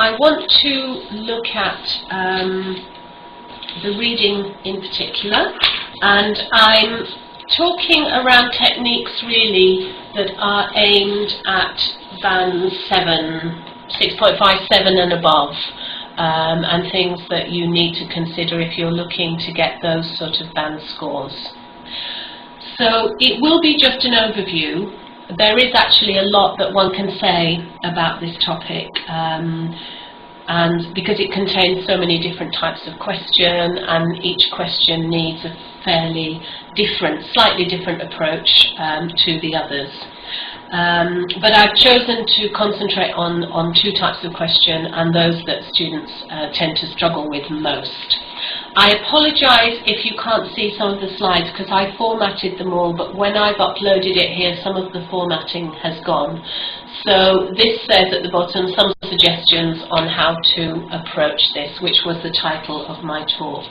I want to look at the reading in particular, and I'm talking around techniques really that are aimed at band 6.5, 7 and above, and things that you need to consider if you're looking to get those sort of band scores. So it will be just an overview. There is actually a lot that one can say about this topic, and because it contains so many different types of question, and each question needs a fairly different, slightly different approach to the others. But I've chosen to concentrate on two types of question, and those that students tend to struggle with most. I apologise if you can't see some of the slides because I formatted them all, but when I've uploaded it here, some of the formatting has gone. So this says at the bottom some suggestions on how to approach this, which was the title of my talk.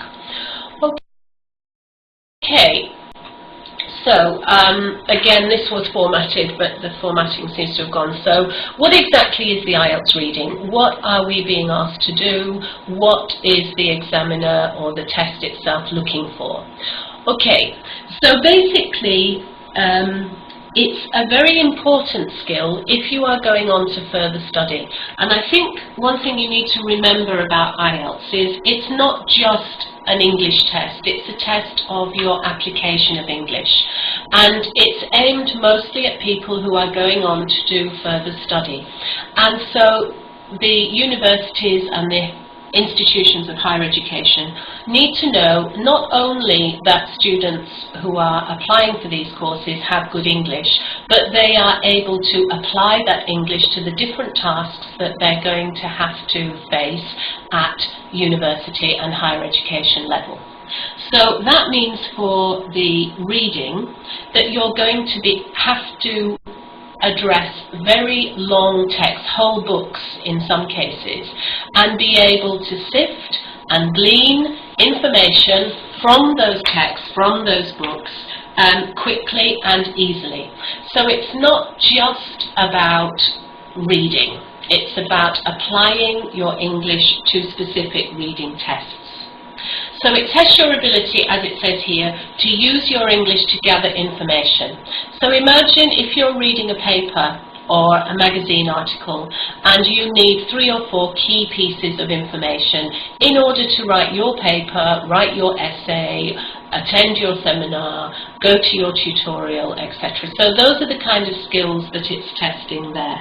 Okay. So, again, this was formatted, but the formatting seems to have gone. So, what exactly is the IELTS reading? What are we being asked to do? What is the examiner or the test itself looking for? Okay, so basically, it's a very important skill if you are going on to further study. And I think one thing you need to remember about IELTS is it's not just an English test, it's a test of your application of English. And it's aimed mostly at people who are going on to do further study. And so the universities and the institutions of higher education need to know not only that students who are applying for these courses have good English, but they are able to apply that English to the different tasks that they're going to have to face at university and higher education level. So that means for the reading that you're going to have to address very long text, whole books in some cases, and be able to sift and glean information from those texts, from those books, quickly and easily. So it's not just about reading, it's about applying your English to specific reading tests. So it tests your ability, as it says here, to use your English to gather information. So imagine if you're reading a paper or a magazine article and you need 3 or 4 key pieces of information in order to write your paper, write your essay, attend your seminar, go to your tutorial, etc. So those are the kind of skills that it's testing there.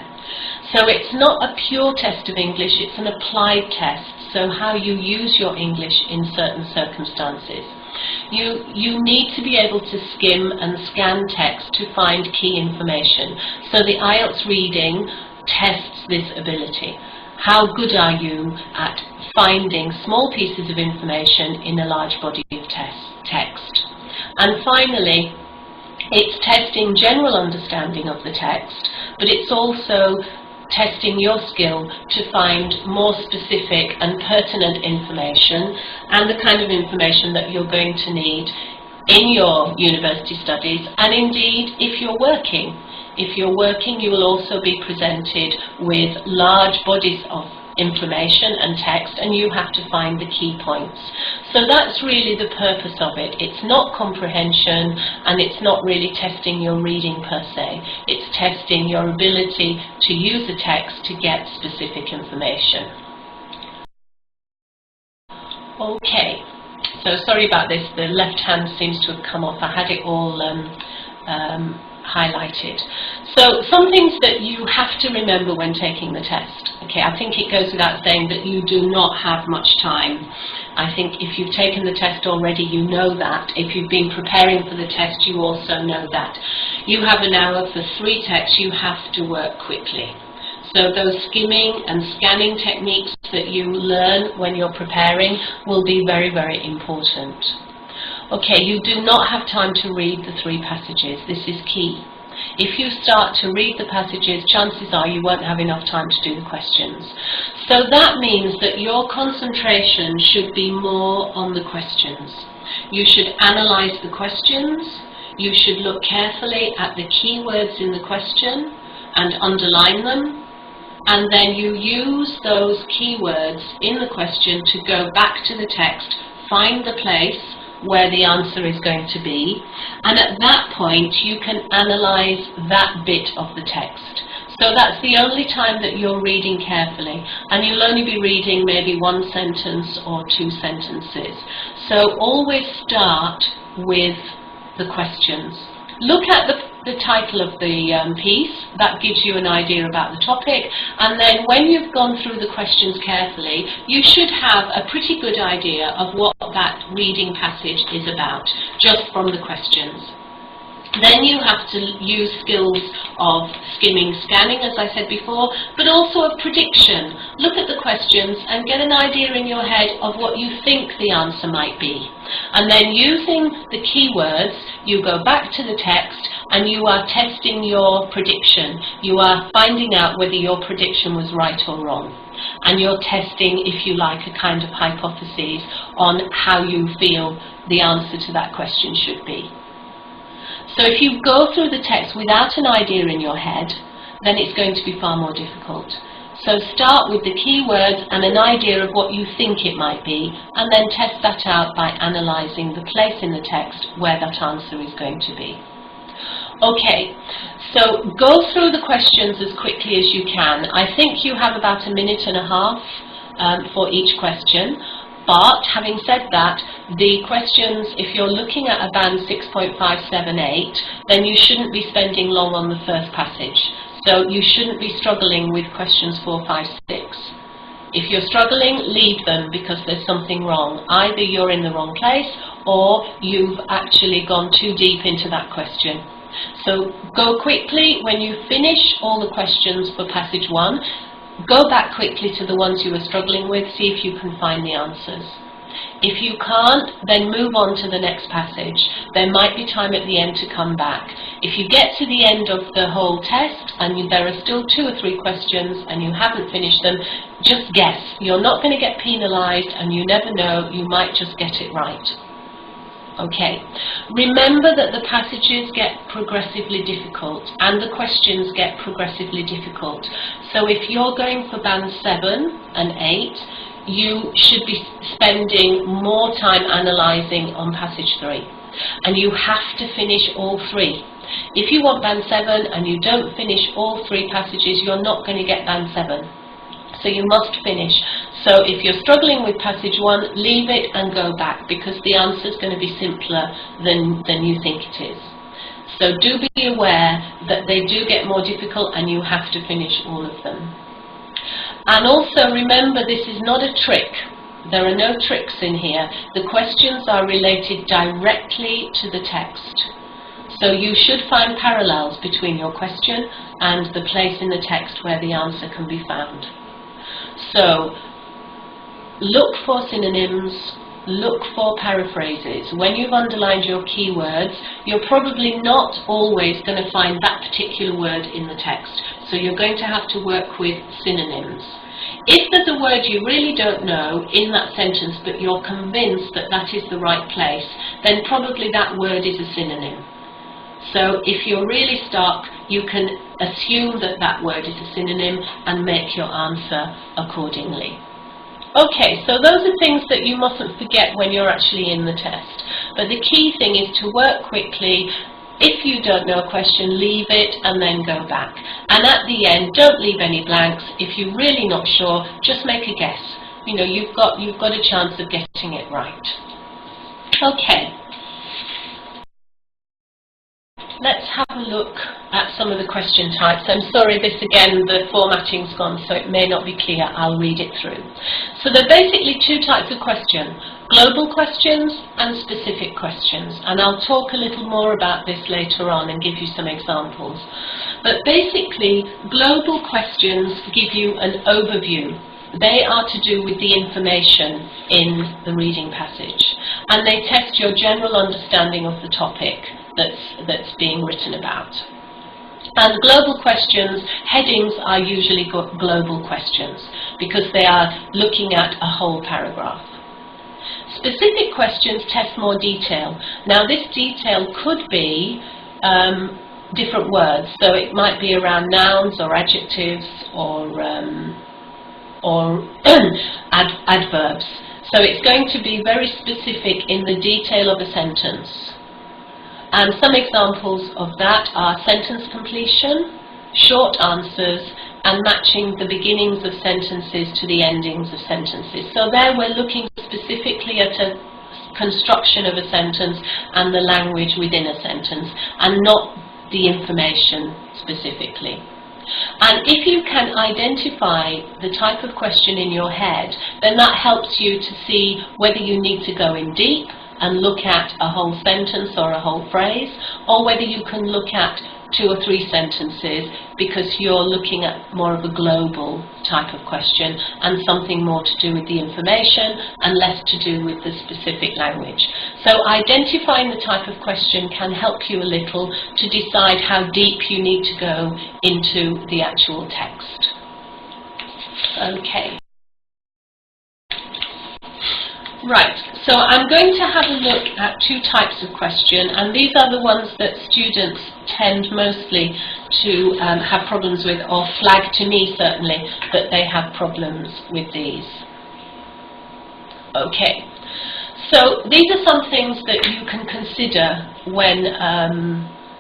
So it's not a pure test of English, it's an applied test. So how you use your English in certain circumstances. You need to be able to skim and scan text to find key information. So the IELTS reading tests this ability. How good are you at finding small pieces of information in a large body of text? And finally, it's testing general understanding of the text, but it's also testing your skill to find more specific and pertinent information and the kind of information that you're going to need in your university studies, and indeed if you're working. If you're working, you will also be presented with large bodies of information and text, and you have to find the key points. So that's really the purpose of it. It's not comprehension, and it's not really testing your reading per se. It's testing your ability to use a text to get specific information. Okay, so sorry about this. The left hand seems to have come off. I had it all highlighted. So some things that you have to remember when taking the test. Okay, I think it goes without saying that you do not have much time. I think if you've taken the test already, you know that. If you've been preparing for the test, you also know that. You have an hour for 3 texts, you have to work quickly. So those skimming and scanning techniques that you learn when you're preparing will be very, very important. Okay, you do not have time to read the 3 passages. This is key. If you start to read the passages, chances are you won't have enough time to do the questions. So that means that your concentration should be more on the questions. You should analyse the questions. You should look carefully at the key words in the question and underline them. and then you use those keywords in the question to go back to the text, find the place where the answer is going to be, and at that point you can analyze that bit of the text. So that's the only time that you're reading carefully, and you'll only be reading maybe one sentence or two sentences. So always start with the questions. Look at the title of the piece. That gives you an idea about the topic, and then when you've gone through the questions carefully, you should have a pretty good idea of what that reading passage is about, just from the questions. Then you have to use skills of skimming, scanning, as I said before, but also of prediction. Look at the questions and get an idea in your head of what you think the answer might be. And then using the keywords, you go back to the text and you are testing your prediction. You are finding out whether your prediction was right or wrong. And you're testing, if you like, a kind of hypothesis on how you feel the answer to that question should be. So if you go through the text without an idea in your head, then it's going to be far more difficult. So start with the keywords and an idea of what you think it might be, and then test that out by analysing the place in the text where that answer is going to be. Okay, so go through the questions as quickly as you can. I think you have about a minute and a half for each question. But, having said that, the questions, if you're looking at a band 6.578, then you shouldn't be spending long on the first passage. So you shouldn't be struggling with questions 4, 5, 6. If you're struggling, leave them because there's something wrong. Either you're in the wrong place or you've actually gone too deep into that question. So go quickly when you finish all the questions for passage 1. Go back quickly to the ones you were struggling with, see if you can find the answers. If you can't, then move on to the next passage. There might be time at the end to come back. If you get to the end of the whole test and there are still 2 or 3 questions and you haven't finished them, just guess. You're not going to get penalised, and you never know, you might just get it right. Okay, remember that the passages get progressively difficult and the questions get progressively difficult. So if you're going for band 7 and 8, you should be spending more time analysing on passage 3. And you have to finish all 3. If you want band 7 and you don't finish all 3 passages, you're not going to get band 7. So you must finish. So if you're struggling with passage 1, leave it and go back, because the answer is going to be simpler than you think it is. So do be aware that they do get more difficult and you have to finish all of them. And also remember, this is not a trick. There are no tricks in here. The questions are related directly to the text. So you should find parallels between your question and the place in the text where the answer can be found. So look for synonyms, look for paraphrases. When you've underlined your keywords, you're probably not always going to find that particular word in the text. So you're going to have to work with synonyms. If there's a word you really don't know in that sentence, but you're convinced that that is the right place, then probably that word is a synonym. So if you're really stuck, you can assume that that word is a synonym and make your answer accordingly. Okay, so those are things that you mustn't forget when you're actually in the test. But the key thing is to work quickly. If you don't know a question, leave it and then go back. And at the end, don't leave any blanks. If you're really not sure, just make a guess. You know, you've got a chance of getting it right. Okay. Let's have a look at some of the question types. I'm sorry, this again, the formatting's gone, so it may not be clear. I'll read it through. So there are basically 2 types of question: global questions and specific questions. And I'll talk a little more about this later on and give you some examples. But basically, global questions give you an overview. They are to do with the information in the reading passage. And they test your general understanding of the topic that's being written about. And global questions, headings are usually global questions because they are looking at a whole paragraph. Specific questions test more detail. Now this detail could be different words. So it might be around nouns or adjectives or adverbs. So it's going to be very specific in the detail of a sentence. And some examples of that are sentence completion, short answers, and matching the beginnings of sentences to the endings of sentences. So there we're looking specifically at a construction of a sentence and the language within a sentence, and not the information specifically. And if you can identify the type of question in your head, then that helps you to see whether you need to go in deep and look at a whole sentence or a whole phrase, or whether you can look at 2 or 3 sentences because you're looking at more of a global type of question and something more to do with the information and less to do with the specific language. So identifying the type of question can help you a little to decide how deep you need to go into the actual text. Okay. Right, so I'm going to have a look at 2 types of question, and these are the ones that students tend mostly to have problems with, or flag to me certainly that they have problems with these. Okay, so these are some things that you can consider when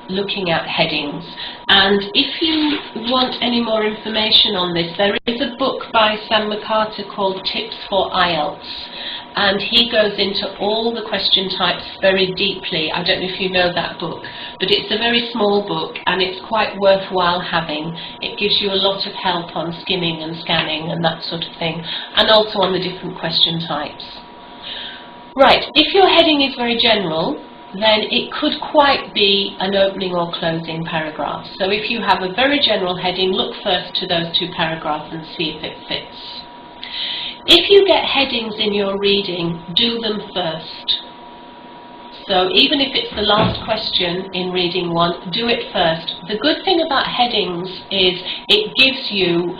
looking at headings. And if you want any more information on this, there is a book by Sam McCarter called Tips for IELTS. And he goes into all the question types very deeply. I don't know if you know that book, but it's a very small book and it's quite worthwhile having. It gives you a lot of help on skimming and scanning and that sort of thing, and also on the different question types. Right, if your heading is very general, then it could quite be an opening or closing paragraph. So if you have a very general heading, look first to those 2 paragraphs and see if it fits. If you get headings in your reading, do them first. So even if it's the last question in reading 1, do it first. The good thing about headings is it gives you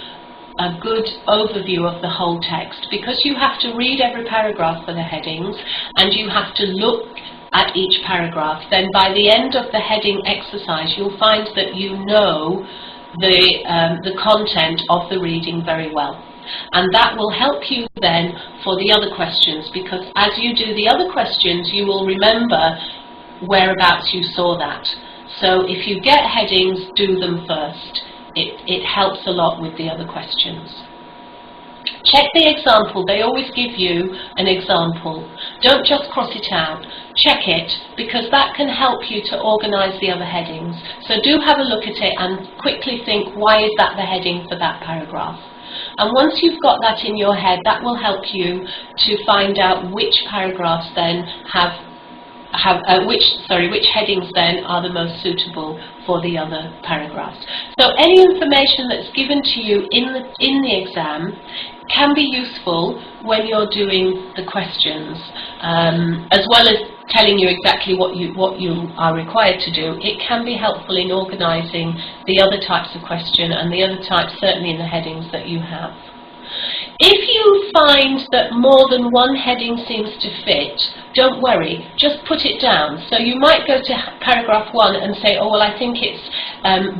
a good overview of the whole text, because you have to read every paragraph for the headings and you have to look at each paragraph. Then by the end of the heading exercise, you'll find that you know the content of the reading very well. And that will help you then for the other questions, because as you do the other questions, you will remember whereabouts you saw that. So if you get headings, do them first. It helps a lot with the other questions. Check the example. They always give you an example. Don't just cross it out. Check it, because that can help you to organize the other headings. So do have a look at it and quickly think, why is that the heading for that paragraph? And once you've got that in your head, that will help you to find out which paragraphs then which headings then are the most suitable for the other paragraphs. So any information that's given to you in the exam can be useful when you're doing the questions, as well as telling you exactly what you are required to do. It can be helpful in organising the other types of question and the other types certainly in the headings that you have. If you find that more than one heading seems to fit, don't worry, just put it down. So you might go to paragraph 1 and say, oh well, I think it's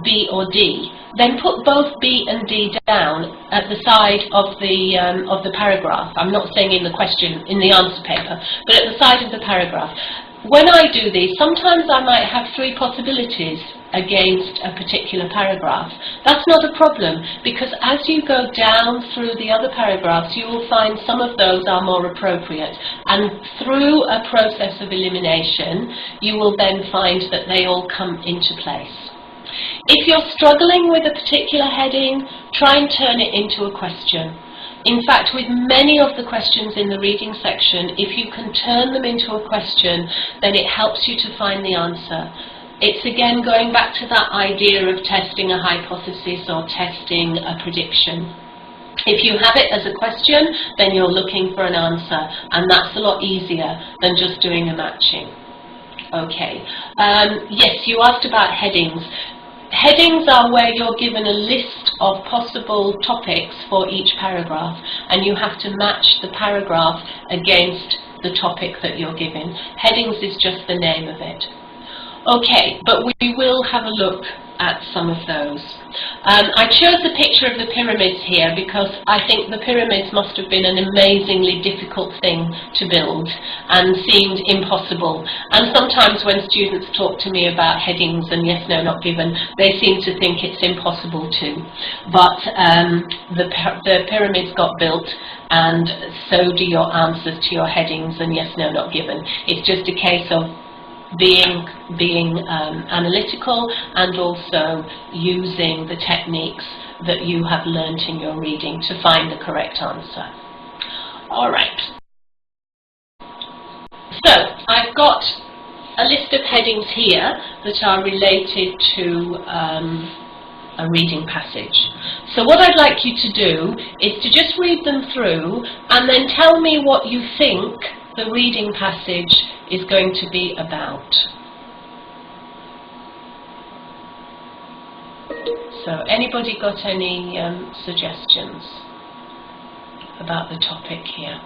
B or D. Then put both B and D down at the side of the paragraph. I'm not saying in the question, in the answer paper, but at the side of the paragraph. When I do these, sometimes I might have 3 possibilities against a particular paragraph. That's not a problem, because as you go down through the other paragraphs, you will find some of those are more appropriate. And through a process of elimination, you will then find that they all come into place. If you're struggling with a particular heading, try and turn it into a question. In fact, with many of the questions in the reading section, if you can turn them into a question, then it helps you to find the answer. It's again going back to that idea of testing a hypothesis or testing a prediction. If you have it as a question, then you're looking for an answer, and that's a lot easier than just doing a matching. Okay. Yes, you asked about headings. Headings are where you're given a list of possible topics for each paragraph, and you have to match the paragraph against the topic that you're given. Headings is just the name of it. Okay, but we will have a look at some of those. I chose the picture of the pyramids here because I think the pyramids must have been an amazingly difficult thing to build and seemed impossible. And sometimes when students talk to me about headings and yes, no, not given, they seem to think it's impossible too. But the pyramids got built, and so do your answers to your headings and yes, no, not given. It's just a case of being analytical and also using the techniques that you have learnt in your reading to find the correct answer. All right. So I've got a list of headings here that are related to a reading passage. So what I'd like you to do is to just read them through and then tell me what you think the reading passage is going to be about. So anybody got any suggestions about the topic here?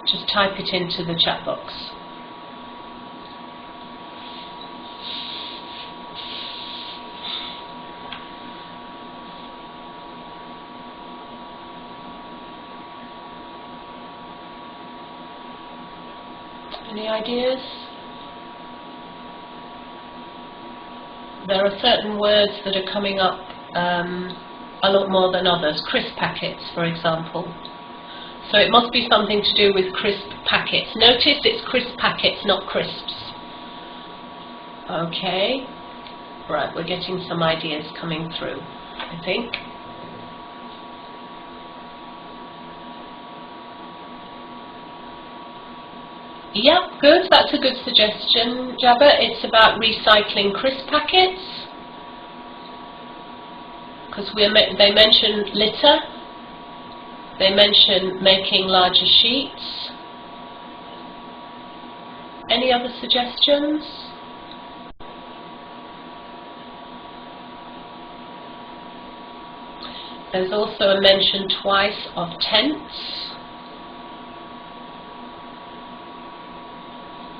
Just type it into the chat box. Any ideas? There are certain words that are coming up a lot more than others. Crisp packets, for example. So it must be something to do with crisp packets. Notice it's crisp packets, not crisps. Okay. Right, we're getting some ideas coming through, I think. Yep, good. That's a good suggestion, Jabba. It's about recycling crisp packets. Because they mention litter. They mention making larger sheets. Any other suggestions? There's also a mention twice of tents.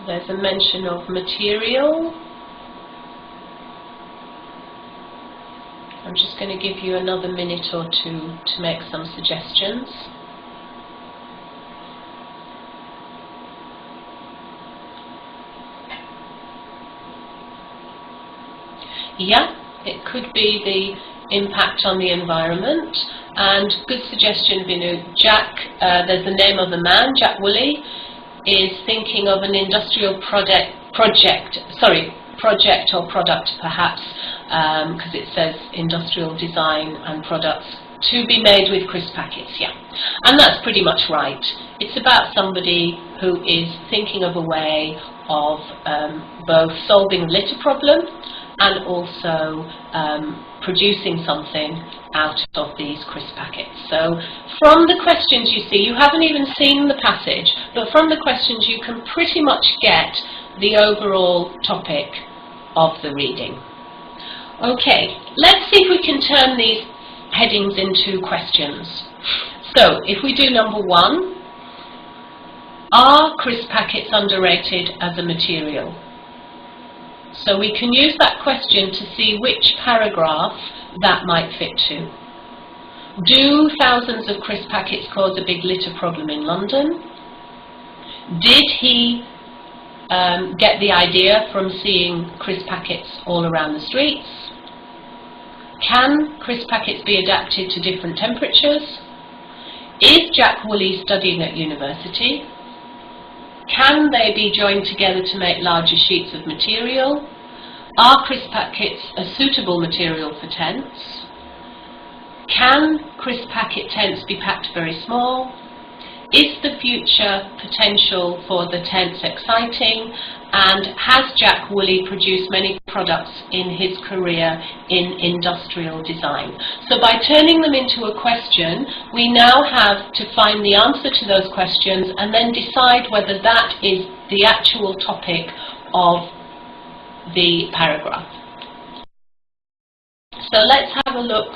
There's a mention of material. I'm just going to give you another minute or two to make some suggestions. Yeah, it could be the impact on the environment. And good suggestion, Vinu. Jack, there's the name of the man, Jack Woolley, is thinking of an industrial project or product perhaps, because it says industrial design and products to be made with crisp packets, yeah. And that's pretty much right. It's about somebody who is thinking of a way of both solving the litter problem and also producing something out of these crisp packets. So from the questions you see, you haven't even seen the passage, but from the questions you can pretty much get the overall topic of the reading. Okay, let's see if we can turn these headings into questions. So if we do number 1, are crisp packets underrated as a material? So we can use that question to see which paragraph that might fit to. Do thousands of crisp packets cause a big litter problem in London? Did he get the idea from seeing crisp packets all around the streets? Can crisp packets be adapted to different temperatures? Is Jack Woolley studying at university? Can they be joined together to make larger sheets of material? Are crisp packets a suitable material for tents? Can crisp packet tents be packed very small? Is the future potential for the tents exciting? And has Jack Woolley produced many products in his career in industrial design? So by turning them into a question, we now have to find the answer to those questions and then decide whether that is the actual topic of the paragraph. So let's have a look.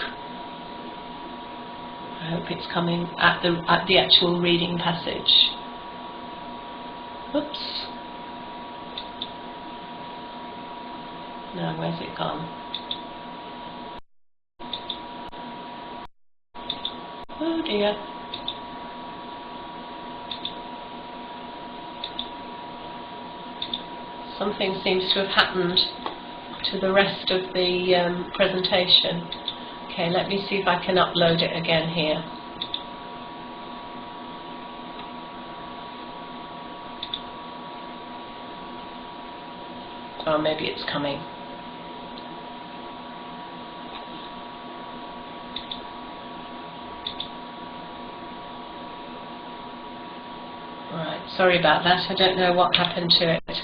I hope it's coming at the actual reading passage. Oops. No, where's it gone? Oh dear. Something seems to have happened to the rest of the presentation. Okay, let me see if I can upload it again here. Oh, maybe it's coming. Right, sorry about that. I don't know what happened to it.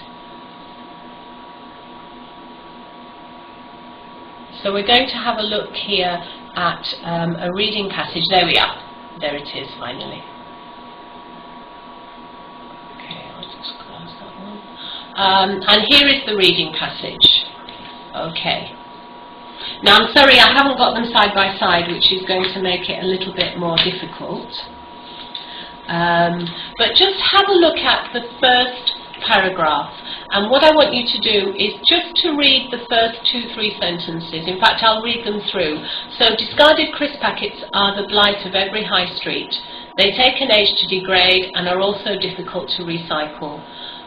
So we're going to have a look here at a reading passage. There we are. There it is, finally. Okay, I'll just close that one. And here is the reading passage. Okay. Now, I'm sorry, I haven't got them side by side, which is going to make it a little bit more difficult. But just have a look at the first paragraph, and what I want you to do is just to read the first 2-3 sentences. In fact, I'll read them through. So, discarded crisp packets are the blight of every high street. They take an age to degrade and are also difficult to recycle.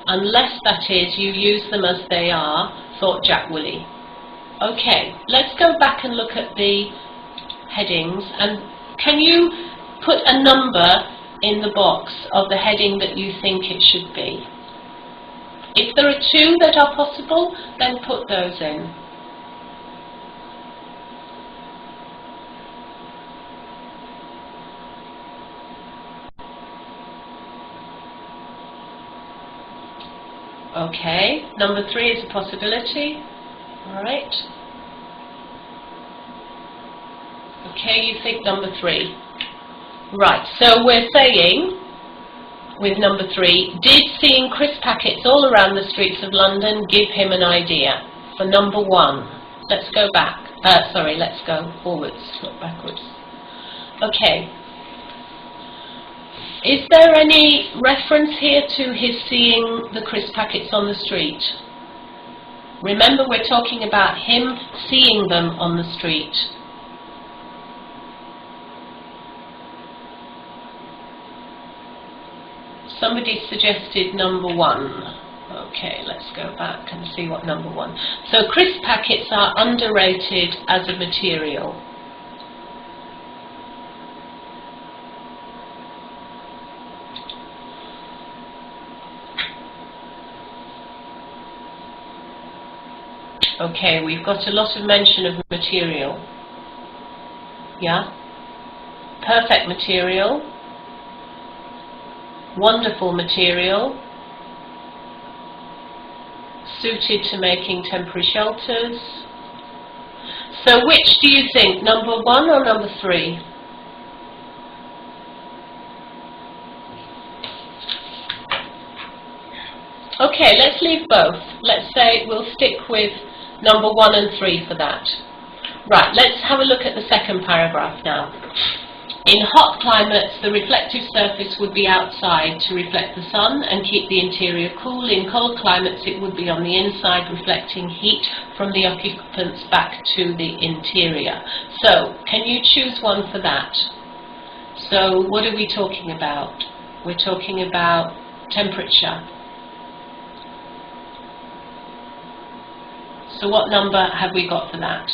Unless, that is, you use them as they are, thought Jack Woolley. Okay, let's go back and look at the headings, and can you put a number in the box of the heading that you think it should be? If there are 2 that are possible, then put those in. Okay, number 3 is a possibility. All right. Okay, you think number 3. Right, so we're saying, with number 3, did seeing crisp packets all around the streets of London give him an idea? For number 1. Let's go back. Sorry, let's go forwards, not backwards. Okay. Is there any reference here to his seeing the crisp packets on the street? Remember, we're talking about him seeing them on the street. Somebody suggested number 1. Okay, let's go back and see what number 1. So crisp packets are underrated as a material. Okay, we've got a lot of mention of material. Yeah? Perfect material. Wonderful material, suited to making temporary shelters. So which do you think, number 1 or number 3? Okay, let's leave both. Let's say we'll stick with number 1 and 3 for that. Right, let's have a look at the second paragraph now. In hot climates, the reflective surface would be outside to reflect the sun and keep the interior cool. In cold climates, it would be on the inside, reflecting heat from the occupants back to the interior. So, can you choose one for that? So, what are we talking about? We're talking about temperature. So, what number have we got for that?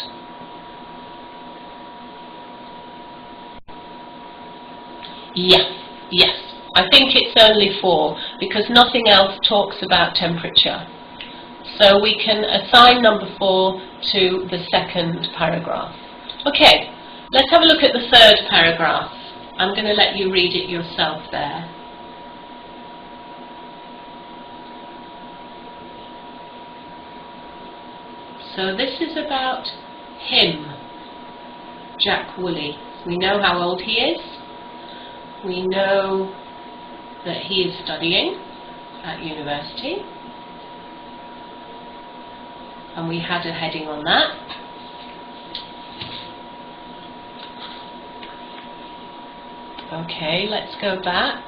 Yes. I think it's only 4 because nothing else talks about temperature. So we can assign number 4 to the second paragraph. Okay, let's have a look at the third paragraph. I'm going to let you read it yourself there. So this is about him, Jack Woolley. We know how old he is. We know that he is studying at university, and we had a heading on that. Okay, let's go back.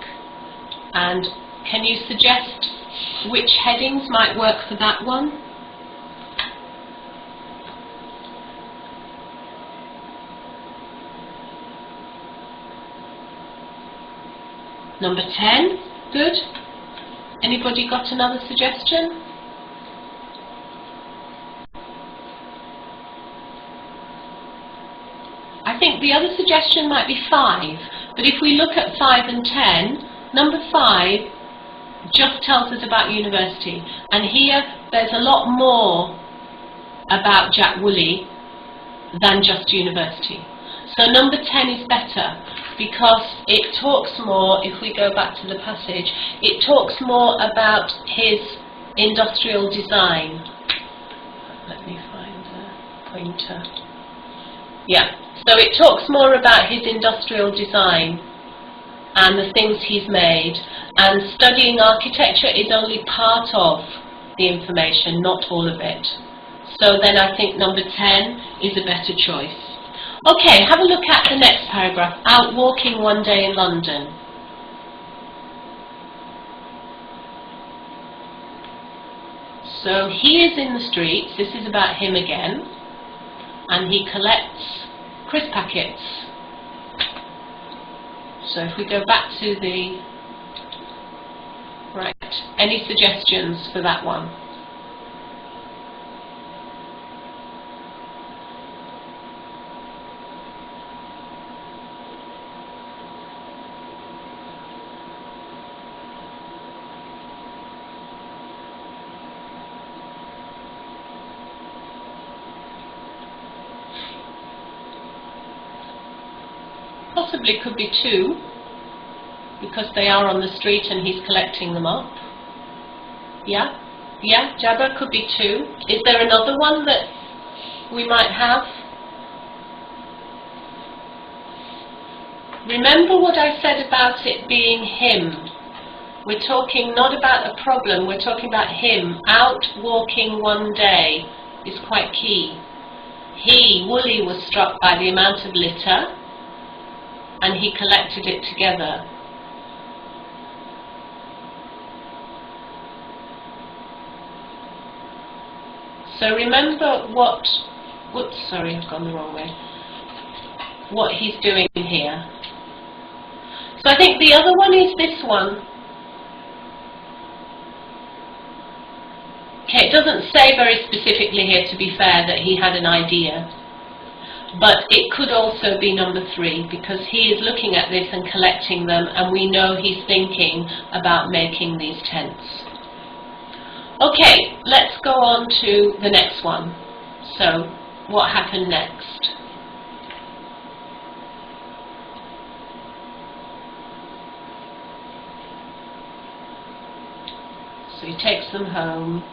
And can you suggest which headings might work for that one? Number 10, good. Anybody got another suggestion? I think the other suggestion might be 5, but if we look at 5 and 10, number 5 just tells us about university, and here there's a lot more about Jack Woolley than just university. So number 10 is better because it talks more, if we go back to the passage, it talks more about his industrial design. Let me find a pointer. Yeah, so it talks more about his industrial design and the things he's made, and studying architecture is only part of the information, not all of it. So then I think number 10 is a better choice. Okay, have a look at the next paragraph, out walking one day in London. So he is in the streets, this is about him again, and he collects crisp packets. So if we go back to the, right, any suggestions for that one? Possibly could be 2, because they are on the street and he's collecting them up. Yeah? Yeah, Jabba, could be 2. Is there another one that we might have? Remember what I said about it being him. We're talking not about a problem, we're talking about him. Out walking one day is quite key. He, Woolley, was struck by the amount of litter, and he collected it together. So remember what, whoops, sorry, I've gone the wrong way, what he's doing here. So I think the other one is this one. Okay, it doesn't say very specifically here, to be fair, that he had an idea. But it could also be number 3, because he is looking at this and collecting them, and we know he's thinking about making these tents. Okay, let's go on to the next one. So, what happened next? So he takes them home,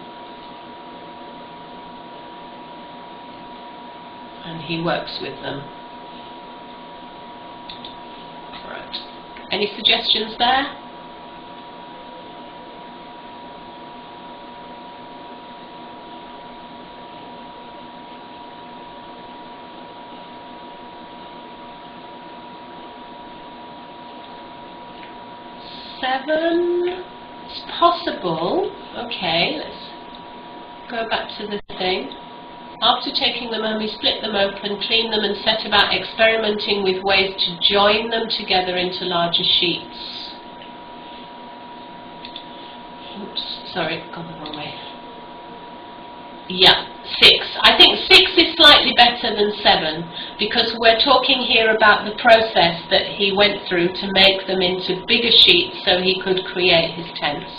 and he works with them. Right. Any suggestions there? Seven. It's possible. Okay, let's go back to the thing. After taking them home, he split them open, cleaned them, and set about experimenting with ways to join them together into larger sheets. Oops, sorry, gone the wrong way. Yeah, 6. I think 6 is slightly better than 7, because we're talking here about the process that he went through to make them into bigger sheets so he could create his tents.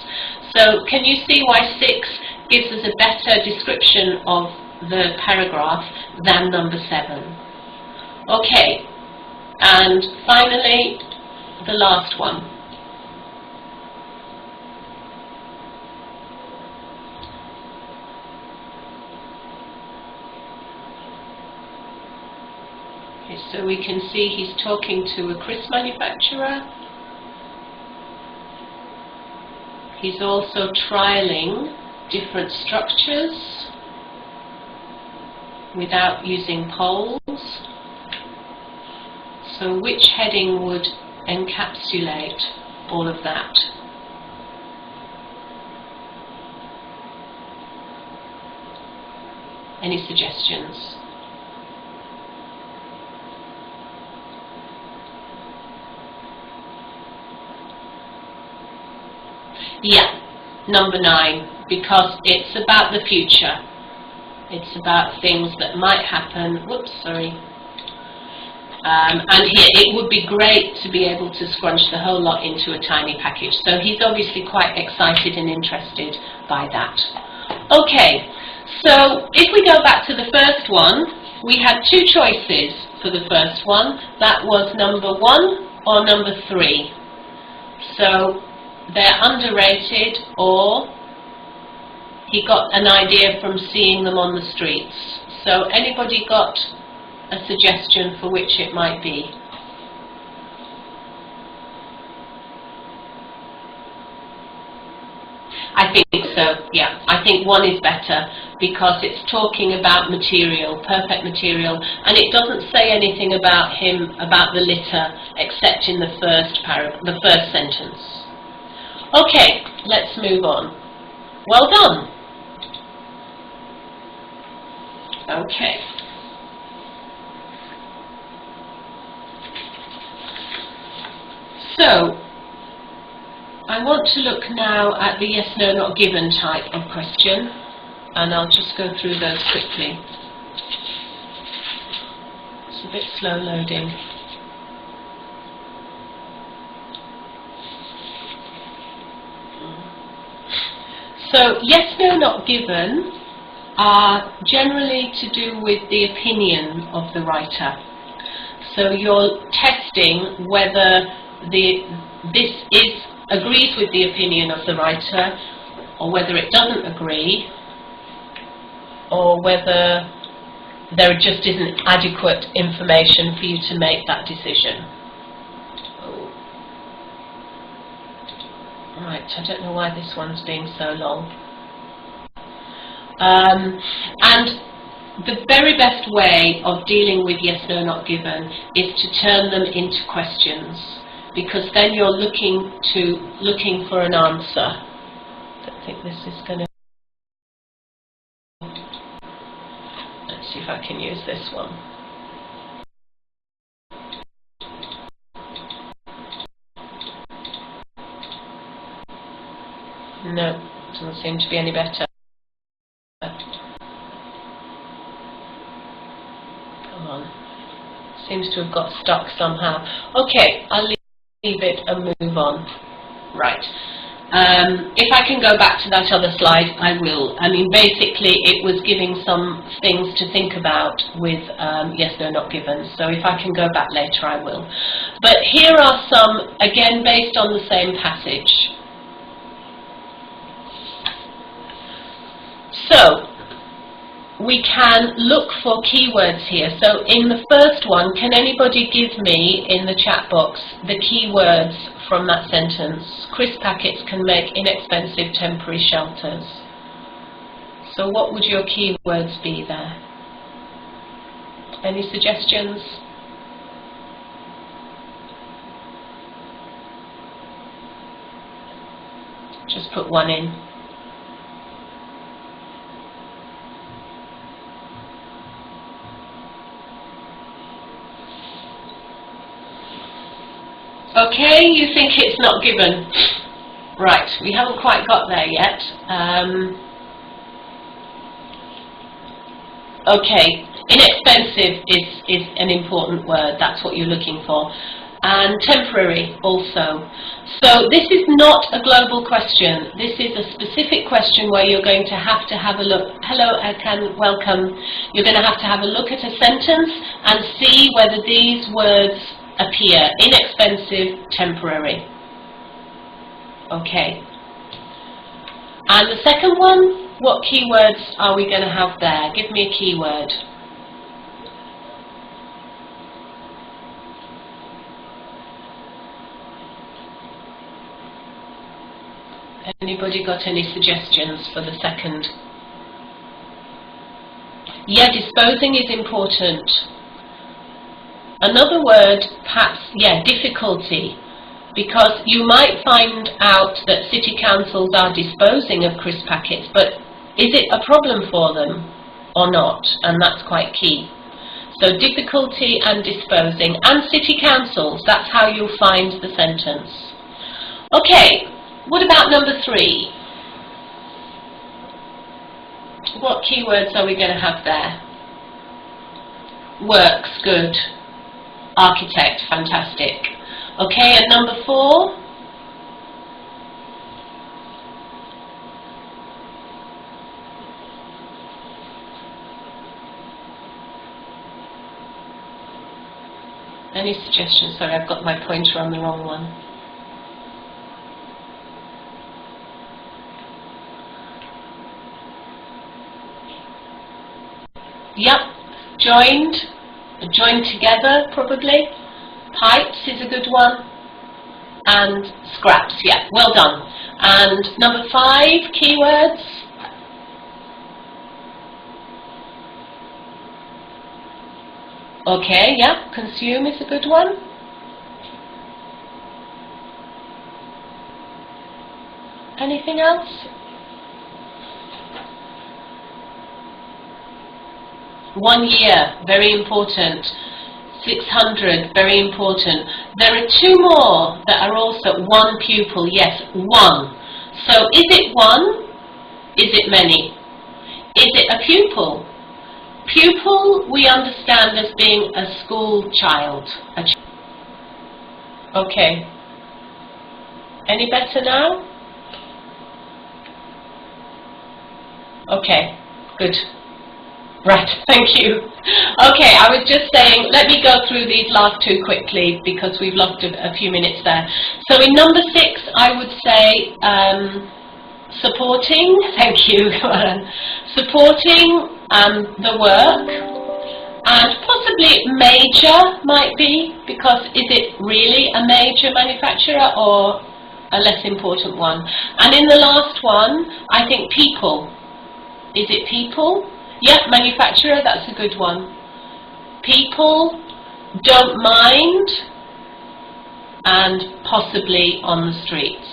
So can you see why 6 gives us a better description of the paragraph than number 7? Okay, and finally the last one. Okay, so we can see he's talking to a crisp manufacturer. He's also trialing different structures without using poles. So which heading would encapsulate all of that. Any suggestions? Yeah, number 9, because it's about the future. It's about things that might happen. Whoops, sorry. And here, it would be great to be able to scrunch the whole lot into a tiny package. So he's obviously quite excited and interested by that. Okay, so if we go back to the first one, we had 2 choices for the first one. That was number 1 or number 3. So they're underrated, or he got an idea from seeing them on the streets. So anybody got a suggestion for which it might be? I think so, yeah. I think 1 is better because it's talking about material, perfect material, and it doesn't say anything about him, about the litter, except in the first sentence. Okay, let's move on. Well done. Okay. So, I want to look now at the yes, no, not given type of question, and I'll just go through those quickly. It's a bit slow loading. So, yes, no, not given are generally to do with the opinion of the writer. So you're testing whether this agrees with the opinion of the writer, or whether it doesn't agree, or whether there just isn't adequate information for you to make that decision. Right, I don't know why this one's being so long. And the very best way of dealing with yes, no, not given is to turn them into questions, because then you're looking for an answer. I don't think this is going to... Let's see if I can use this one. No, doesn't seem to be any better. Come on. Seems to have got stuck somehow. Okay, I'll leave it and move on. Right. If I can go back to that other slide, I will. I mean, basically, it was giving some things to think about with yes, no, not given. So if I can go back later, I will. But here are some, again, based on the same passage. So, we can look for keywords here. So in the first one, can anybody give me, in the chat box, the keywords from that sentence? Crisp packets can make inexpensive temporary shelters. So what would your keywords be there? Any suggestions? Just put 1 in. Okay, you think it's not given. Right, we haven't quite got there yet. Okay, inexpensive is an important word, that's what you're looking for. And temporary also. So this is not a global question. This is a specific question where you're going to have a look. Hello, Erkan, welcome. You're going to have a look at a sentence and see whether these words appear. Inexpensive, temporary. Okay. And the second one, what keywords are we going to have there? Give me a keyword. Anybody got any suggestions for the second? Yeah, disposing is important. Another word, perhaps, yeah, difficulty, because you might find out that city councils are disposing of crisp packets, but is it a problem for them or not? And that's quite key. So difficulty and disposing, and city councils, that's how you'll find the sentence. Okay, what about number 3? What keywords are we going to have there? Works, good. Architect, fantastic. Okay, and number 4? Any suggestions? Sorry, I've got my pointer on the wrong one. Yep, joined together probably. Pipes is a good one. And scraps, yeah, well done. And number 5, keywords. Okay, yeah, consume is a good one. Anything else? One year, very important. 600, very important. There are 2 more that are also one pupil, yes, one. So is it one? Is it many? Is it a pupil? Pupil we understand as being a school child. Okay. Any better now? Okay, good. Right, thank you. Okay, I was just saying, let me go through these last 2 quickly because we've lost a few minutes there. So in number 6, I would say supporting, thank you, supporting the work, and possibly major might be, because is it really a major manufacturer or a less important one? And in the last one, I think people. Is it people? Yeah, manufacturer, that's a good one. People, don't mind, and possibly on the streets.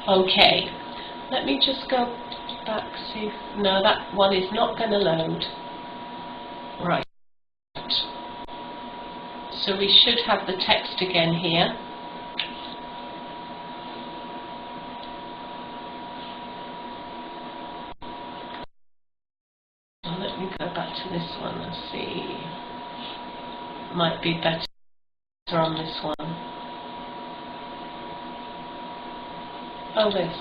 Okay, let me just go back, see. No, that one is not going to load. Right. So we should have the text again here. Let me go back to this one and see. Might be better on this one. Oh, this.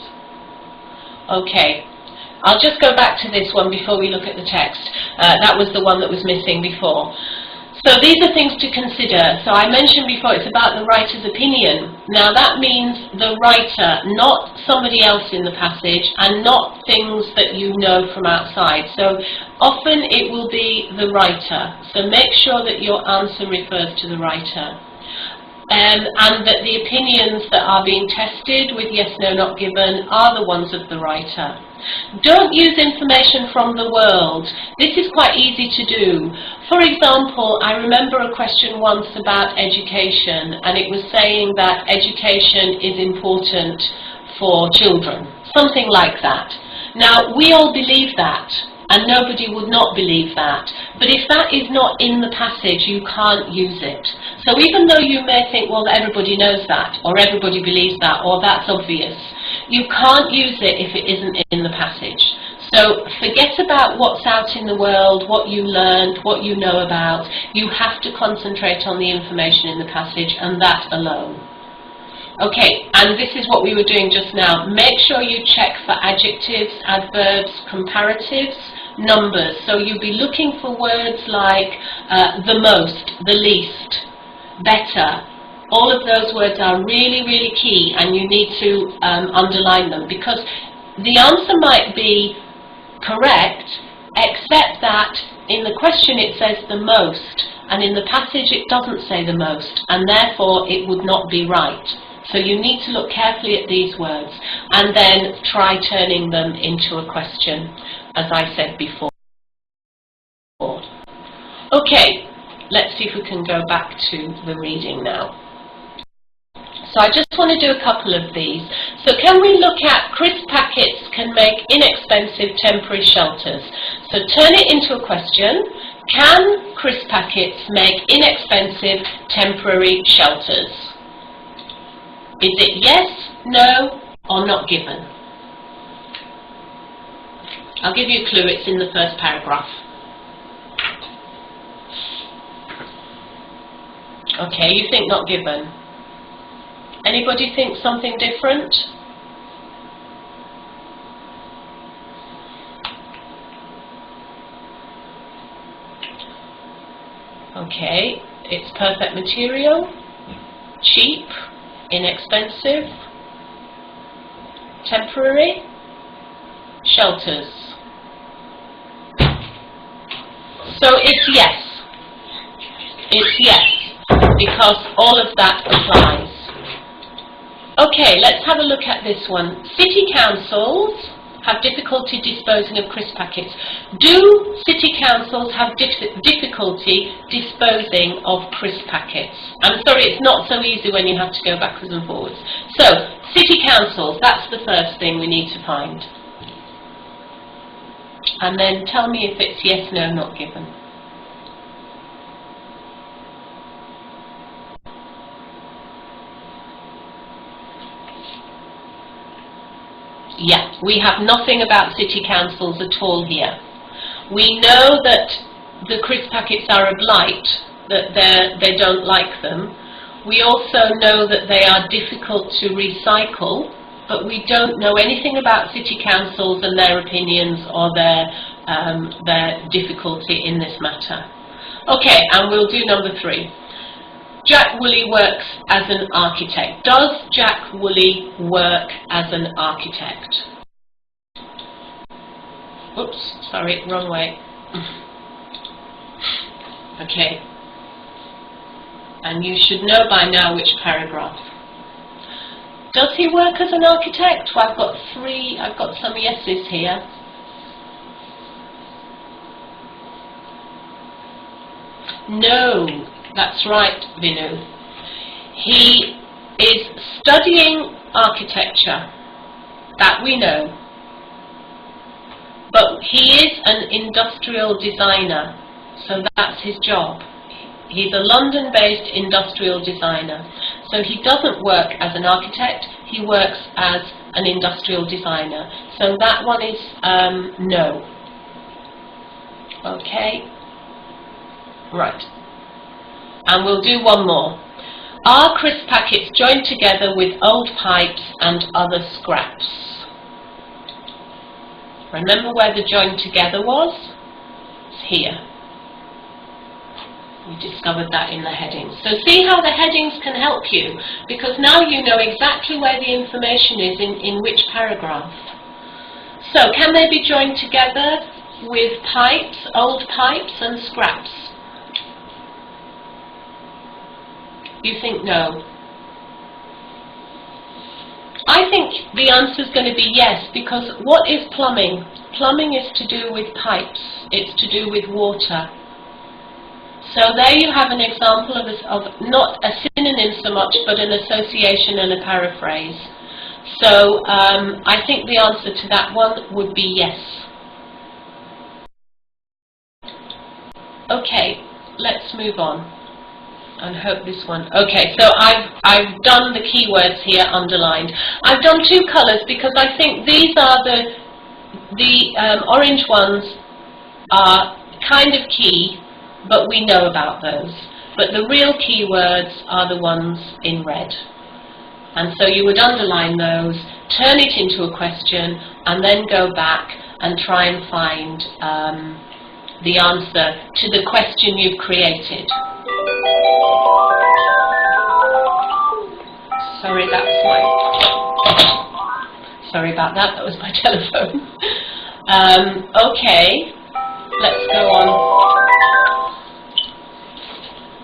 Okay. I'll just go back to this one before we look at the text. That was the one that was missing before. So these are things to consider. So I mentioned before it's about the writer's opinion. Now that means the writer, not somebody else in the passage, and not things that you know from outside. So often it will be the writer. So make sure that your answer refers to the writer. And that the opinions that are being tested with yes, no, not given are the ones of the writer. Don't use information from the world. This is quite easy to do. For example, I remember a question once about education, and it was saying that education is important for children, something like that. Now, we all believe that, and nobody would not believe that. But if that is not in the passage, you can't use it. So even though you may think, well, everybody knows that, or everybody believes that, or that's obvious, you can't use it if it isn't in the passage. So forget about what's out in the world, what you learned, what you know about. You have to concentrate on the information in the passage, and that alone. Okay, and this is what we were doing just now. Make sure you check for adjectives, adverbs, comparatives, numbers. So you'll be looking for words like the most, the least, better. All of those words are really, really key, and you need to underline them, because the answer might be correct, except that in the question it says the most, and in the passage it doesn't say the most, and therefore it would not be right. So you need to look carefully at these words, and then try turning them into a question, as I said before. Okay, let's see if we can go back to the reading now. So I just want to do a couple of these. So can we look at crisp packets can make inexpensive temporary shelters? So turn it into a question. Can crisp packets make inexpensive temporary shelters? Is it yes, no, or not given? I'll give you a clue, it's in the first paragraph. Okay, you think not given. Anybody think something different? Okay, it's perfect material, cheap, inexpensive, temporary, shelters. So it's yes. It's yes, because all of that applies. Okay, let's have a look at this one. City councils have difficulty disposing of crisp packets. Do city councils have difficulty disposing of crisp packets? I'm sorry, it's not so easy when you have to go backwards and forwards. So, city councils, that's the first thing we need to find. And then tell me if it's yes, no, not given. Yeah, we have nothing about city councils at all here. We know that the crisp packets are a blight, that they don't like them. We also know that they are difficult to recycle, but we don't know anything about city councils and their opinions or their difficulty in this matter. Okay, and we'll do number 3. Jack Woolley works as an architect. Does Jack Woolley work as an architect? Oops, sorry, wrong way. Okay. And you should know by now which paragraph. Does he work as an architect? Well, I've got some yeses here. No. That's right, Vinu. He is studying architecture, that we know, but he is an industrial designer, so that's his job. He's a London-based industrial designer, so he doesn't work as an architect, he works as an industrial designer. So that one is no. Okay, right. And we'll do one more. Are crisp packets joined together with old pipes and other scraps? Remember where the joined together was? It's here. We discovered that in the headings. So see how the headings can help you, because now you know exactly where the information is in which paragraph. So can they be joined together with pipes, old pipes and scraps? You think no? I think the answer is going to be yes, because what is plumbing? Plumbing is to do with pipes. It's to do with water. So there you have an example of not a synonym so much, but an association and a paraphrase. So I think the answer to that one would be yes. Okay, let's move on. And hope this one. Okay, so I've done the keywords here underlined. I've done 2 colours because I think these are the orange ones are kind of key, but we know about those. But the real keywords are the ones in red. And so you would underline those, turn it into a question, and then go back and try and find the answer to the question you've created. Sorry, sorry about that, that was my telephone. Okay, let's go on.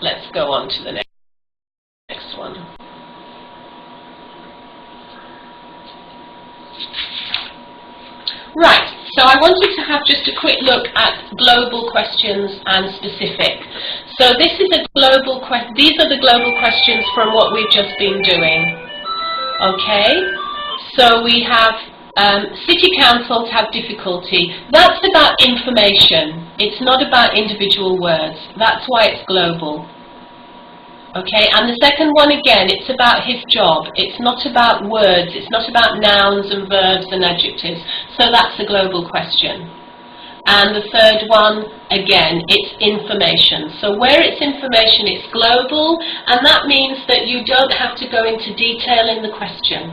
Let's go on to the next one. Right, so I wanted to have just a quick look at global questions and specific. So this is a global question. These are the global questions from what we've just been doing. Okay? So we have city councils have difficulty. That's about information. It's not about individual words. That's why it's global. Okay, and the second one again, it's about his job. It's not about words. It's not about nouns and verbs and adjectives. So that's a global question. And the third one, again, it's information. So where it's information, it's global, and that means that you don't have to go into detail in the question.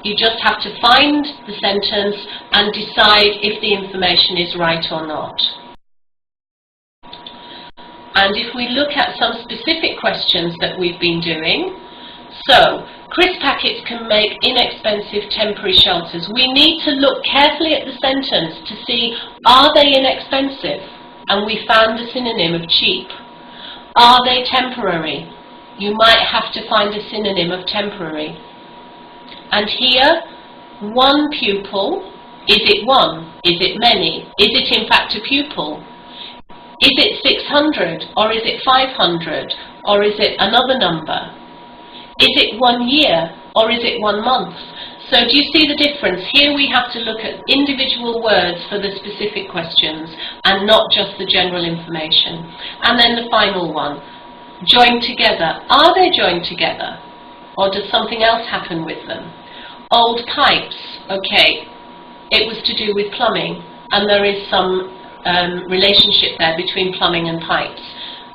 You just have to find the sentence and decide if the information is right or not. And if we look at some specific questions that we've been doing, so crisp packets can make inexpensive temporary shelters. We need to look carefully at the sentence to see, are they inexpensive? And we found the synonym of cheap. Are they temporary? You might have to find a synonym of temporary. And here, one pupil, is it one? Is it many? Is it in fact a pupil? Is it 600 or is it 500 or is it another number? Is it 1 year or is it 1 month? So do you see the difference? Here we have to look at individual words for the specific questions and not just the general information. And then the final one, joined together. Are they joined together or does something else happen with them? Old pipes, okay, it was to do with plumbing and there is some relationship there between plumbing and pipes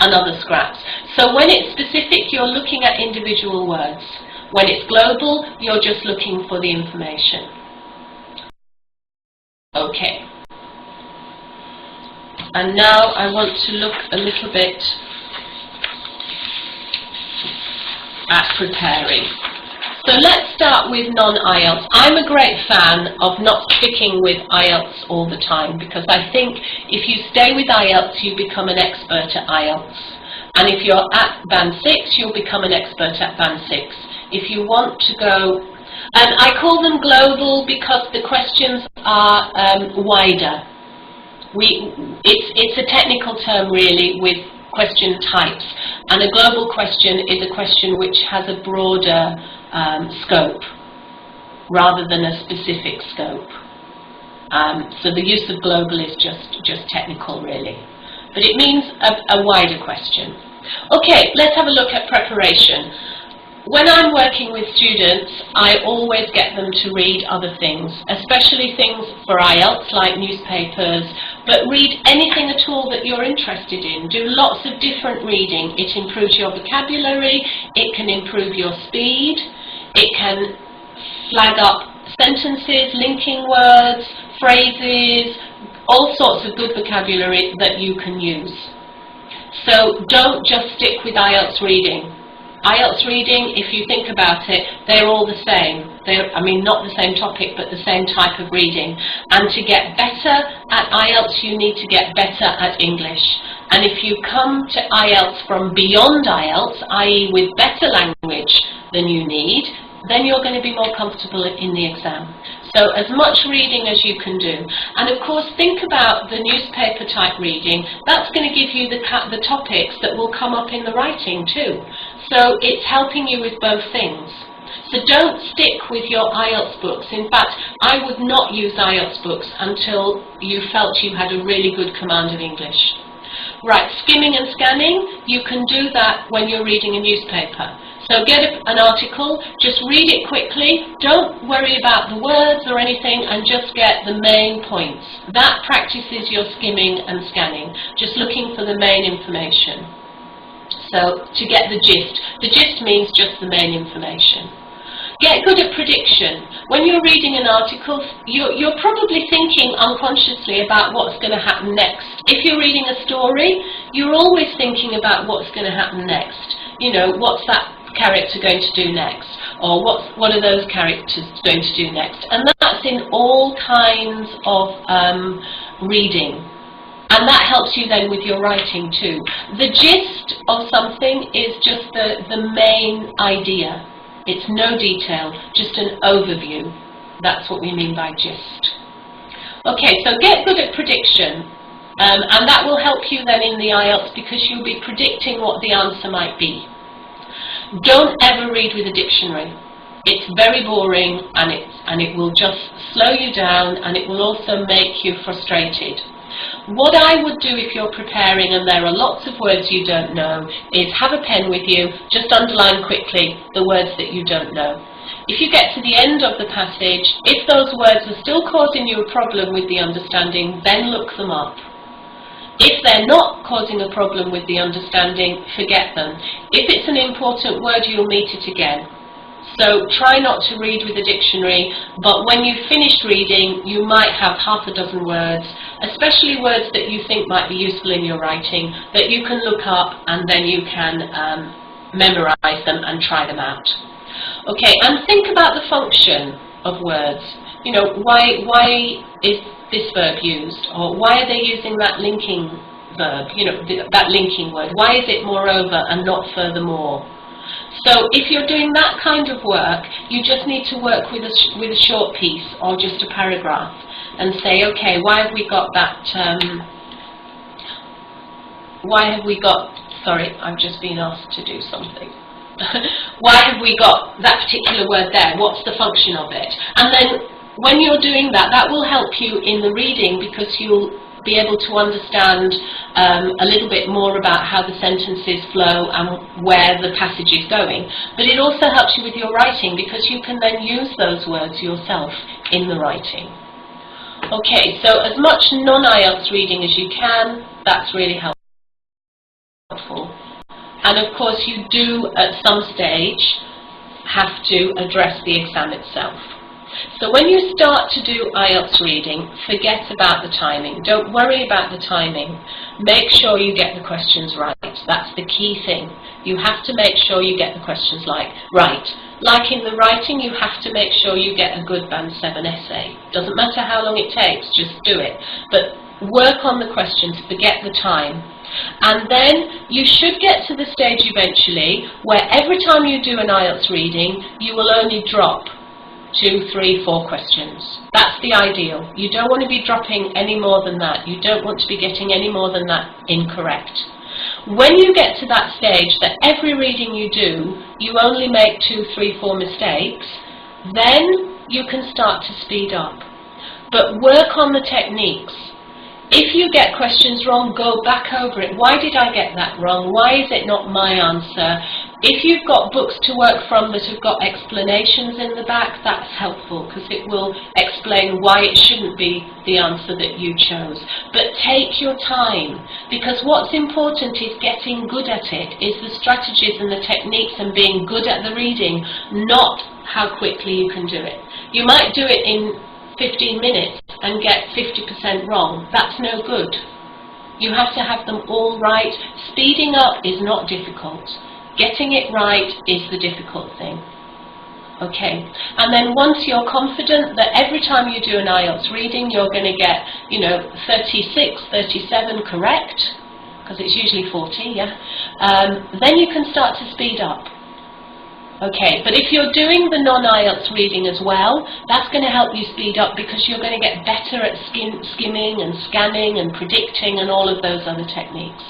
and other scraps. So when it's specific, you're looking at individual words. When it's global, you're just looking for the information. Okay. And now I want to look a little bit at preparing. So let's start with non-IELTS. I'm a great fan of not sticking with IELTS all the time because I think if you stay with IELTS, you become an expert at IELTS. And if you're at Band 6, you'll become an expert at Band 6. If you want to go, and I call them global because the questions are wider. It's a technical term really with question types. And a global question is a question which has a broader scope rather than a specific scope. So the use of global is just technical really. But it means a wider question. Okay, let's have a look at preparation. When I'm working with students, I always get them to read other things, especially things for IELTS like newspapers, but read anything at all that you're interested in. Do lots of different reading. It improves your vocabulary, it can improve your speed, it can flag up sentences, linking words, phrases, all sorts of good vocabulary that you can use. So don't just stick with IELTS reading. IELTS reading, if you think about it, they're all the same. I mean, not the same topic, but the same type of reading. And to get better at IELTS, you need to get better at English. And if you come to IELTS from beyond IELTS, i.e. with better language than you need, then you're going to be more comfortable in the exam. So as much reading as you can do. And of course, think about the newspaper type reading. That's going to give you the topics that will come up in the writing too. So it's helping you with both things. So don't stick with your IELTS books. In fact, I would not use IELTS books until you felt you had a really good command of English. Right, skimming and scanning, you can do that when you're reading a newspaper. So get an article, just read it quickly, don't worry about the words or anything, and just get the main points. That practices your skimming and scanning, just looking for the main information. So to get the gist means just the main information. Get good at prediction. When you're reading an article, you're probably thinking unconsciously about what's going to happen next. If you're reading a story, you're always thinking about what's going to happen next. You know, what's that character going to do next? Or what are those characters going to do next? And that's in all kinds of reading. And that helps you then with your writing too. The gist of something is just the main idea. It's no detail, just an overview. That's what we mean by gist. Okay, so get good at prediction. And that will help you then in the IELTS because you'll be predicting what the answer might be. Don't ever read with a dictionary. It's very boring, and it will just slow you down, and it will also make you frustrated. What I would do if you're preparing and there are lots of words you don't know is have a pen with you, just underline quickly the words that you don't know. If you get to the end of the passage, if those words are still causing you a problem with the understanding, then look them up. If they're not causing a problem with the understanding, forget them. If it's an important word, you'll meet it again. So try not to read with a dictionary, but when you've finished reading, you might have half a dozen words, especially words that you think might be useful in your writing, that you can look up and then you can memorize them and try them out. Okay, and think about the function of words. You know, why is this verb used? Or why are they using that linking verb, you know, that linking word? Why is it moreover and not furthermore? So if you're doing that kind of work, you just need to work with a short piece or just a paragraph and say, okay, why have we got that, sorry, I've just been asked to do something. Why have we got that particular word there? What's the function of it? And then when you're doing that, that will help you in the reading because you'll be able to understand a little bit more about how the sentences flow and where the passage is going. But it also helps you with your writing because you can then use those words yourself in the writing. Okay, so as much non-IELTS reading as you can, that's really helpful. And of course you do at some stage have to address the exam itself. So when you start to do IELTS reading, forget about the timing. Don't worry about the timing. Make sure you get the questions right. That's the key thing. You have to make sure you get the questions right. Like in the writing, you have to make sure you get a good Band 7 essay. Doesn't matter how long it takes, just do it. But work on the questions, forget the time. And then you should get to the stage eventually where every time you do an IELTS reading, you will only drop 2, 3, 4 questions. That's the ideal. You don't want to be dropping any more than that. You don't want to be getting any more than that incorrect. When you get to that stage that every reading you do, you only make 2, 3, 4 mistakes, then you can start to speed up. But work on the techniques. If you get questions wrong, go back over it. Why did I get that wrong? Why is it not my answer? If you've got books to work from that have got explanations in the back, that's helpful because it will explain why it shouldn't be the answer that you chose. But take your time, because what's important is getting good at it, is the strategies and the techniques and being good at the reading, not how quickly you can do it. You might do it in 15 minutes and get 50% wrong. That's no good. You have to have them all right. Speeding up is not difficult. Getting it right is the difficult thing. Okay, and then once you're confident that every time you do an IELTS reading you're going to get, 36, 37 correct, because it's usually 40, yeah, then you can start to speed up. Okay, but if you're doing the non-IELTS reading as well, that's going to help you speed up because you're going to get better at skimming and scanning and predicting and all of those other techniques.